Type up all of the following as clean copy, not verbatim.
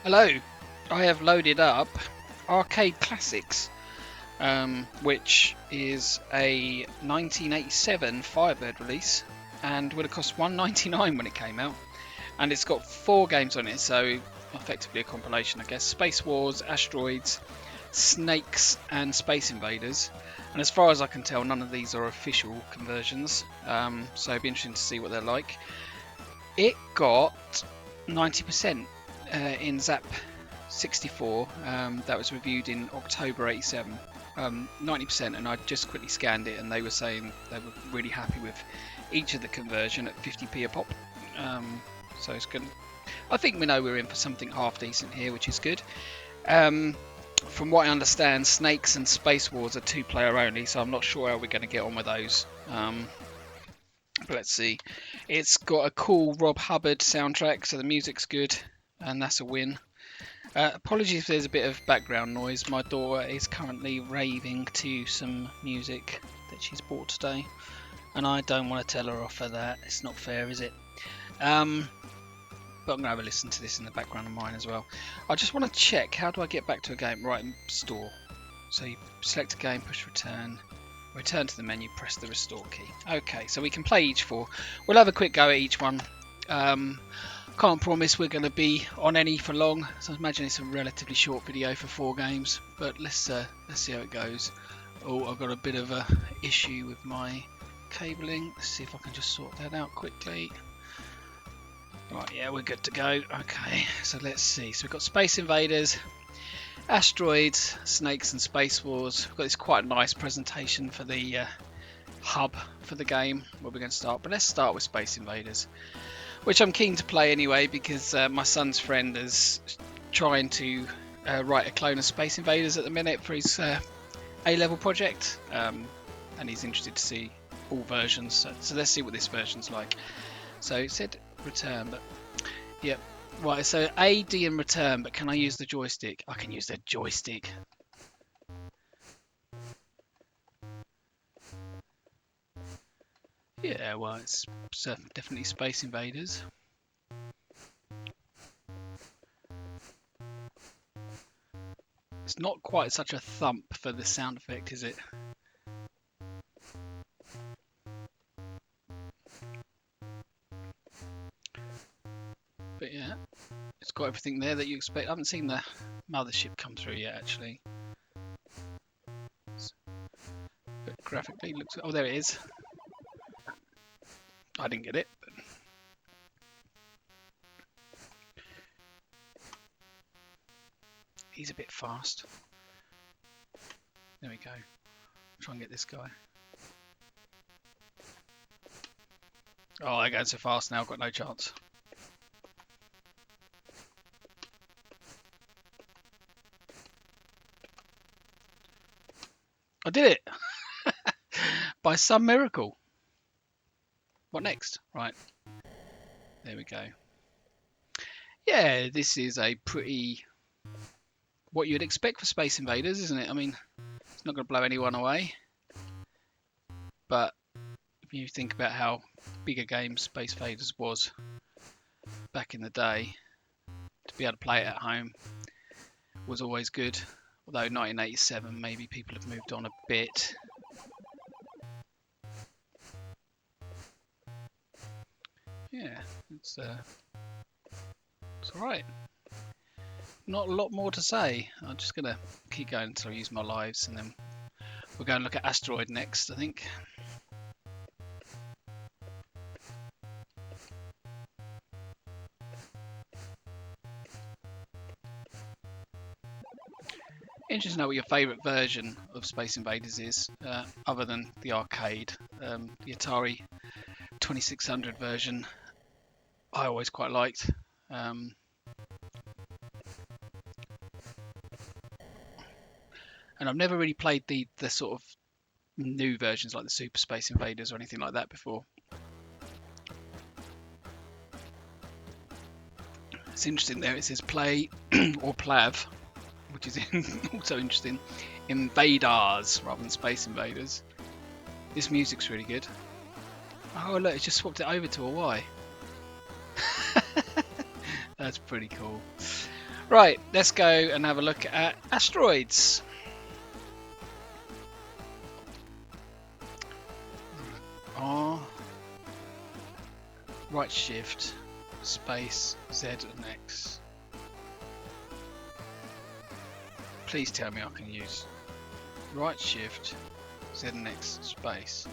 Hello, I have loaded up Arcade Classics, which is a 1987 Firebird release and would have cost $1.99 when it came out. And it's got 4 games on it, so effectively a compilation, I guess. Space Wars, Asteroids, Snakes, and Space Invaders. And as far as I can tell, none of these are official conversions, so it'd be interesting to see what they're like. It got 90% in C64. That was reviewed in October '87. 90%, and I just quickly scanned it, and they were saying they were really happy with each of the conversion at 50p a pop. So it's good. I think we know we're in for something half decent here, which is good. From what I understand, Snakes and Space Wars are 2-player only, so I'm not sure how we're going to get on with those. But let's see. It's got a cool Rob Hubbard soundtrack, so the music's good, and that's a win. Apologies if there's a bit of background noise. My daughter is currently raving to some music that she's bought today, and I don't want to tell her off for that. It's not fair, is it? But I'm going to have a listen to this in the background of mine as well. I just want to check, how do I get back to a game? Right, store. So you select a game, push return. Return to the menu, press the restore key. Okay, so we can play each 4. We'll have a quick go at each one. Can't promise we're going to be on any for long, so I imagine it's a relatively short video for 4 games. But let's see how it goes. Oh, I've got a bit of a issue with my cabling. Let's see if I can just sort that out quickly. Right, yeah, we're good to go. Okay, so let's see. So we've got Space Invaders, Asteroids, Snakes, and Space Wars. We've got this quite nice presentation for the hub for the game where we're going to start. But let's start with Space Invaders, which I'm keen to play anyway because my son's friend is trying to write a clone of Space Invaders at the minute for his A-level project, and he's interested to see all versions. So let's see what this version's like. So it said return, but yep. Right, so A, D, and return, but can I use the joystick? I can use the joystick. Yeah, well, it's definitely Space Invaders. It's not quite such a thump for the sound effect, is it? But yeah, it's got everything there that you expect. I haven't seen the mothership come through yet, actually. But graphically looks... Oh, there it is. I didn't get it. But... He's a bit fast. There we go. Try and get this guy. Oh, they're going so fast now, I've got no chance. I did it! By some miracle. What next? Right. There we go. Yeah, this is a pretty... what you'd expect for Space Invaders, isn't it? I mean, it's not going to blow anyone away. But if you think about how big a game Space Invaders was back in the day, to be able to play it at home was always good. Although 1987, maybe people have moved on a bit. Yeah, it's alright. Not a lot more to say. I'm just going to keep going until I use my lives, and then we'll go and look at Asteroid next, I think. Interesting to know what your favourite version of Space Invaders is, other than the arcade. The Atari 2600 version I always quite liked. And I've never really played the sort of new versions like the Super Space Invaders or anything like that before. It's interesting there, it says play or plav, which is also interesting. Invadars rather than Space Invaders. This music's really good. Oh look, it's just swapped it over to a Y. That's pretty cool. Right, let's go and have a look at Asteroids. R, right shift, space, Z and X. Please tell me I can use right shift, Z and X, space.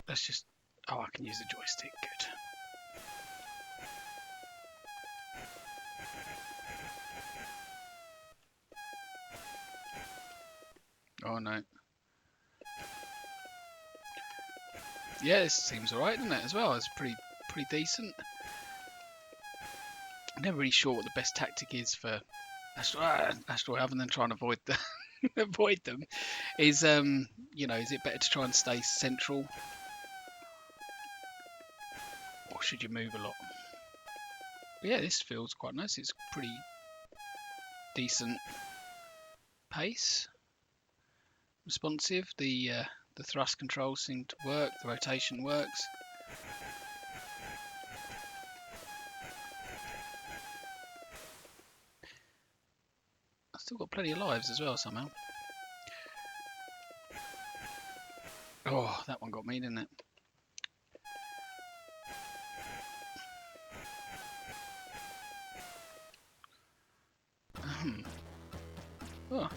Let's just, oh, I can use the joystick, good. Oh no. Yeah, this seems alright, doesn't it, as well? It's pretty decent. I'm never really sure what the best tactic is for Asteroid, other than trying to avoid the avoid them. Is you know, is it better to try and stay central, or should you move a lot? But yeah, this feels quite nice. It's pretty decent pace, responsive. The thrust controls seem to work. The rotation works. I've still got plenty of lives as well somehow. Oh, that one got me, didn't it? Oh,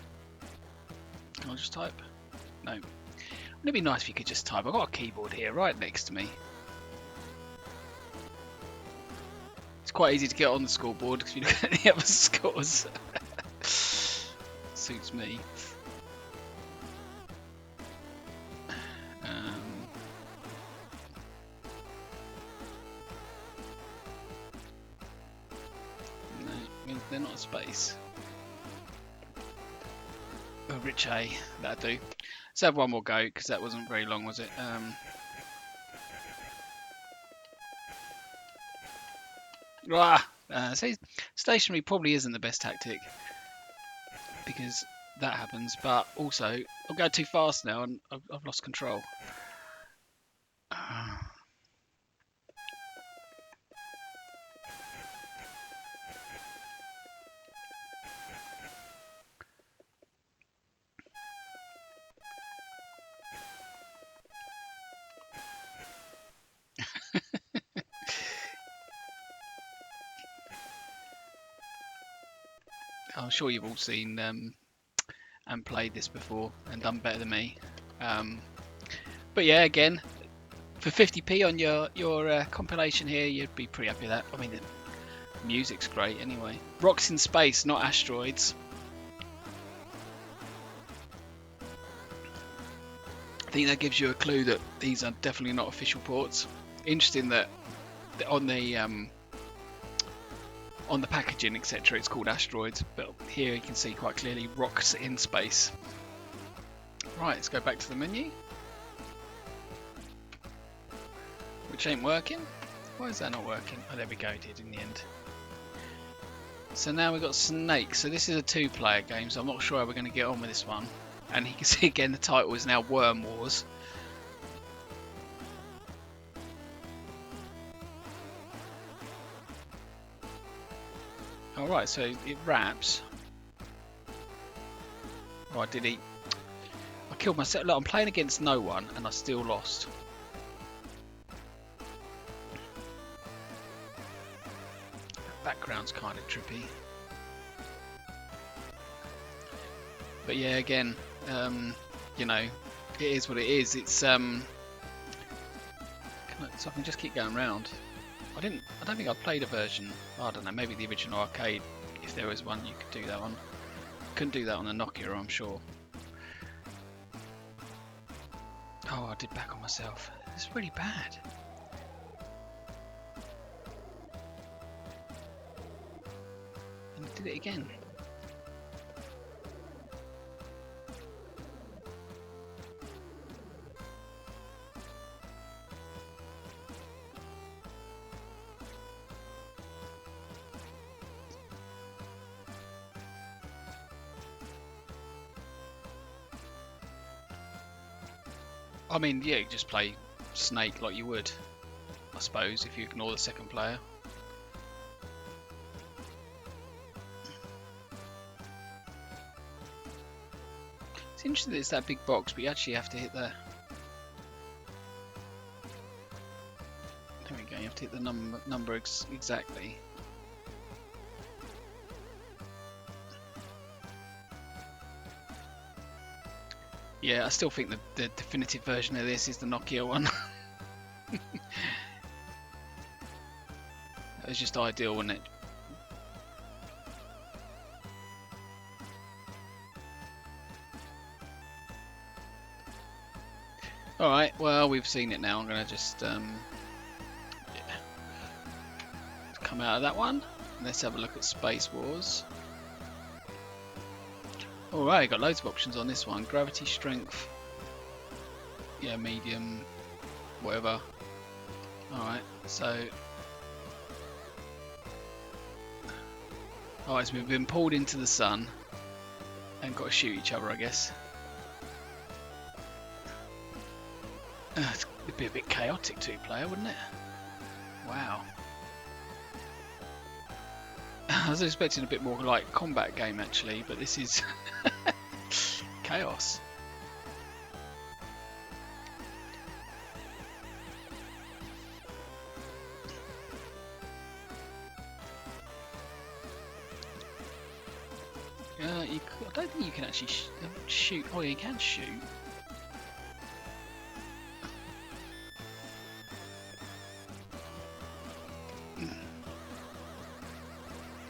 can I just type? No. Wouldn't it be nice if you could just type? I've got a keyboard here right next to me. It's quite easy to get on the scoreboard because you look at the other scores. Suits me. No, means they're not a space. Oh, Rich A, that'll do. Let's have one more go because that wasn't very long, was it? See, stationary probably isn't the best tactic because that happens, but also I'll go too fast now and I've lost control. I'm sure you've all seen and played this before and done better than me. But yeah, again, for 50p on your compilation here, you'd be pretty happy with that. I mean, the music's great anyway. Rocks in Space, not Asteroids. I think that gives you a clue that these are definitely not official ports. Interesting that on the packaging, etc., it's called Asteroids, but here you can see quite clearly Rocks in Space. Right, let's go back to the menu, which ain't working. Why is that not working? Oh, there we go, it did in the end. So now we've got Snake. So this is a 2-player game, so I'm not sure how we're going to get on with this one. And you can see again the title is now Worm Wars. Alright, so it wraps. Oh, I did eat. I killed myself. Look, I'm playing against no one and I still lost. The background's kind of trippy. But yeah, again, you know, it is what it is. It's so I can just keep going round. I don't think I played a version. I don't know, maybe the original arcade. If there was one, you could do that on. Couldn't do that on the Nokia, I'm sure. Oh, I did back on myself. It's really bad. And I did it again. I mean, yeah, you just play Snake like you would, I suppose, if you ignore the second player. It's interesting that it's that big box, but you actually have to hit the... There we go, you have to hit the number exactly. Yeah, I still think the definitive version of this is the Nokia one. That was just ideal, wasn't it? Alright, well, we've seen it now. I'm going to just come out of that one. Let's have a look at Space Wars. Alright, got loads of options on this one. Gravity, strength, yeah, medium, whatever. Alright, so... Alright, so we've been pulled into the sun and got to shoot each other, I guess. It'd be a bit chaotic two-player, wouldn't it? Wow. I was expecting a bit more like combat game actually, but this is chaos. I don't think you can actually shoot. Oh, you can shoot.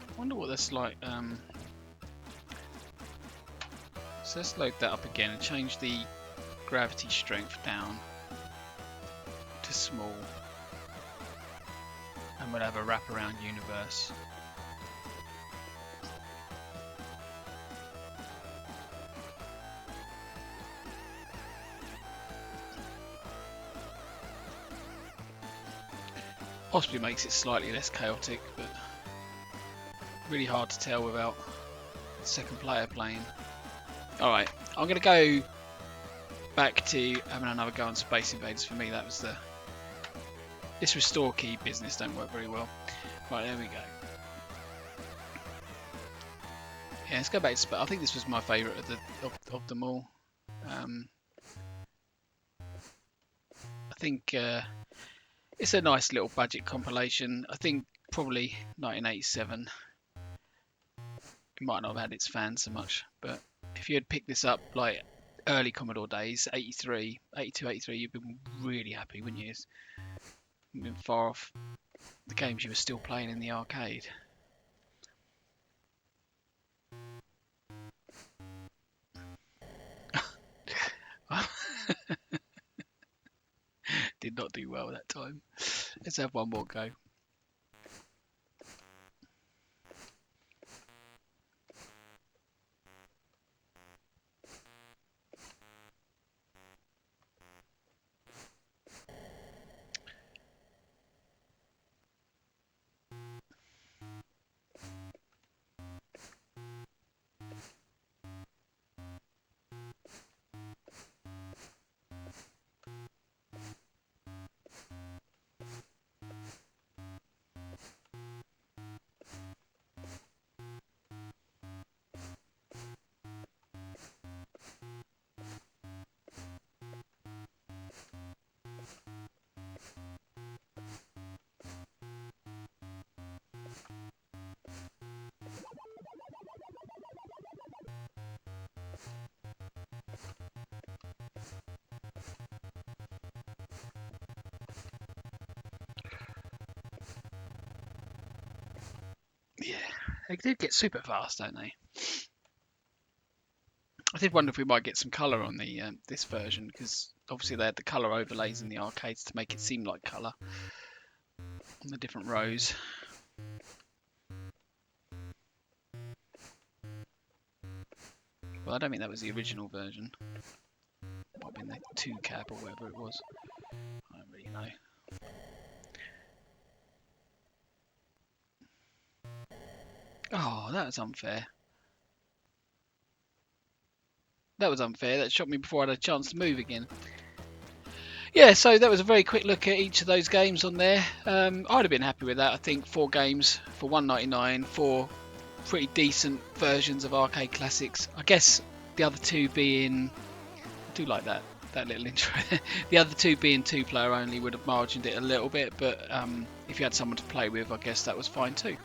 I wonder what that's like. So let's load that up again and change the gravity strength down to small, and we'll have a wraparound universe. Possibly makes it slightly less chaotic, but really hard to tell without the second player playing. Alright, I'm going to go back to having another go on Space Invaders. For me, that was the... This restore key business don't work very well. Right, there we go. Yeah, let's go back to Space. I think this was my favourite of them all. I think it's a nice little budget compilation. I think probably 1987. It might not have had its fans so much, but if you had picked this up like early Commodore days, 83, 82, 83, you'd been really happy, wouldn't you? You'd been far off the games you were still playing in the arcade. Did not do well that time. Let's have one more go. Yeah, they do get super fast, don't they? I did wonder if we might get some colour on the this version, because obviously they had the colour overlays in the arcades to make it seem like colour on the different rows. Well, I don't think that was the original version. Might have been the 2 cab or whatever it was. I don't really know. Oh, that was unfair. That was unfair. That shot me before I had a chance to move again. Yeah, so that was a very quick look at each of those games on there. I'd have been happy with that. I think 4 games for $1.99, 4 pretty decent versions of arcade classics. I guess The other two being, I do like that little intro. The other two being 2-player only would have margined it a little bit, but if you had someone to play with, I guess that was fine too.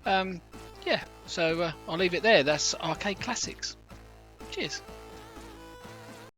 Yeah, so I'll leave it there. That's Arcade Classics. Cheers.